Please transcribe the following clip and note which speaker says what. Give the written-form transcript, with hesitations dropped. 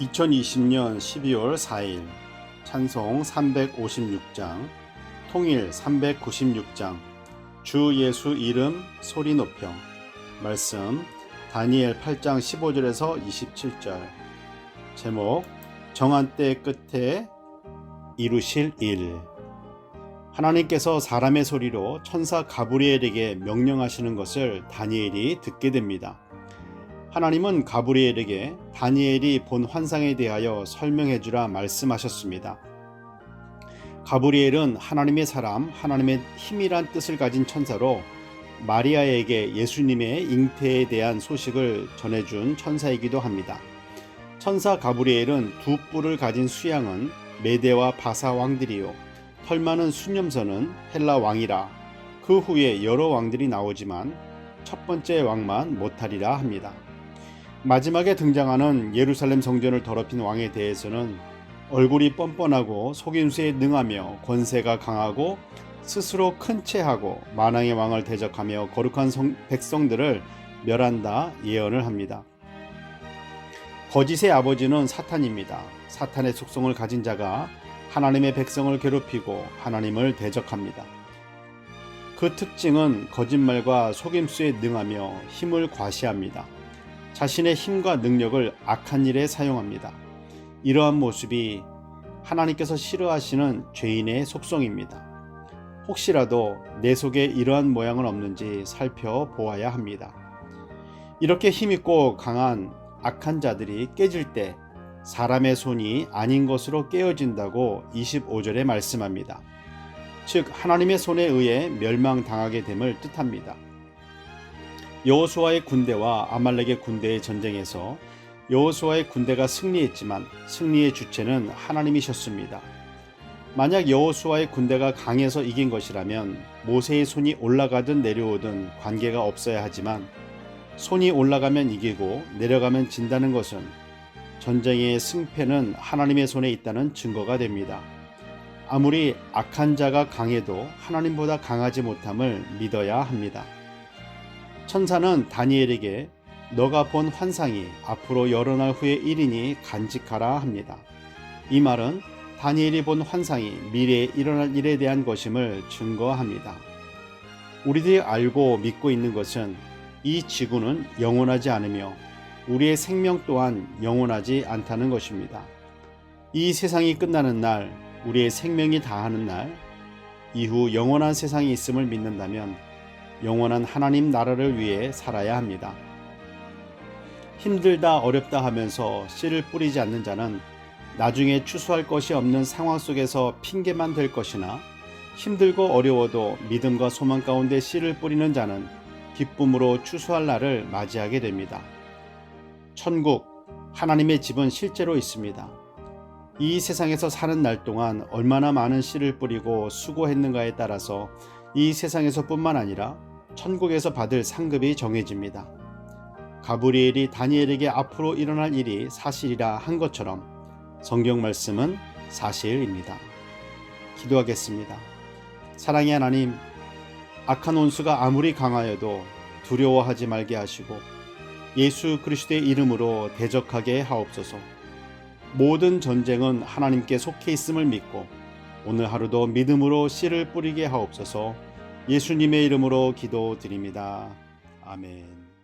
Speaker 1: 2020년 12월 4일 찬송 356장, 통일 396장, 주 예수 이름 소리 높여. 말씀 다니엘 8장 15절에서 27절. 제목 정한 때 끝에 이루실 일. 하나님께서 사람의 소리로 천사 가브리엘에게 명령하시는 것을 다니엘이 듣게 됩니다. 하나님은 가브리엘에게 다니엘이 본 환상에 대하여 설명해 주라 말씀하셨습니다. 가브리엘은 하나님의 사람, 하나님의 힘이란 뜻을 가진 천사로 마리아에게 예수님의 잉태에 대한 소식을 전해준 천사이기도 합니다. 천사 가브리엘은 두 뿔을 가진 수양은 메대와 바사 왕들이요, 털 많은 순념선은 헬라 왕이라. 그 후에 여러 왕들이 나오지만 첫 번째 왕만 못하리라 합니다. 마지막에 등장하는 예루살렘 성전을 더럽힌 왕에 대해서는 얼굴이 뻔뻔하고 속임수에 능하며 권세가 강하고 스스로 큰 체하고 만왕의 왕을 대적하며 거룩한 백성들을 멸한다 예언을 합니다. 거짓의 아버지는 사탄입니다. 사탄의 속성을 가진 자가 하나님의 백성을 괴롭히고 하나님을 대적합니다. 그 특징은 거짓말과 속임수에 능하며 힘을 과시합니다. 자신의 힘과 능력을 악한 일에 사용합니다. 이러한 모습이 하나님께서 싫어하시는 죄인의 속성입니다. 혹시라도 내 속에 이러한 모양은 없는지 살펴보아야 합니다. 이렇게 힘있고 강한 악한 자들이 깨질 때 사람의 손이 아닌 것으로 깨어진다고 25절에 말씀합니다. 즉 하나님의 손에 의해 멸망당하게 됨을 뜻합니다. 여호수아의 군대와 아말렉의 군대의 전쟁에서 여호수아의 군대가 승리했지만 승리의 주체는 하나님이셨습니다. 만약 여호수아의 군대가 강해서 이긴 것이라면 모세의 손이 올라가든 내려오든 관계가 없어야 하지만 손이 올라가면 이기고 내려가면 진다는 것은 전쟁의 승패는 하나님의 손에 있다는 증거가 됩니다. 아무리 악한 자가 강해도 하나님보다 강하지 못함을 믿어야 합니다. 천사는 다니엘에게 너가 본 환상이 앞으로 여러 날 후의 일이니 간직하라 합니다. 이 말은 다니엘이 본 환상이 미래에 일어날 일에 대한 것임을 증거합니다. 우리들이 알고 믿고 있는 것은 이 지구는 영원하지 않으며 우리의 생명 또한 영원하지 않다는 것입니다. 이 세상이 끝나는 날, 우리의 생명이 다하는 날, 이후 영원한 세상이 있음을 믿는다면 영원한 하나님 나라를 위해 살아야 합니다. 힘들다 어렵다 하면서 씨를 뿌리지 않는 자는 나중에 추수할 것이 없는 상황 속에서 핑계만 될 것이나 힘들고 어려워도 믿음과 소망 가운데 씨를 뿌리는 자는 기쁨으로 추수할 날을 맞이하게 됩니다. 천국, 하나님의 집은 실제로 있습니다. 이 세상에서 사는 날 동안 얼마나 많은 씨를 뿌리고 수고했는가에 따라서 이 세상에서뿐만 아니라 천국에서 받을 상급이 정해집니다. 가브리엘이 다니엘에게 앞으로 일어날 일이 사실이라 한 것처럼 성경 말씀은 사실입니다. 기도하겠습니다. 사랑의 하나님, 악한 원수가 아무리 강하여도 두려워하지 말게 하시고 예수 그리스도의 이름으로 대적하게 하옵소서. 모든 전쟁은 하나님께 속해 있음을 믿고 오늘 하루도 믿음으로 씨를 뿌리게 하옵소서. 예수님의 이름으로 기도드립니다. 아멘.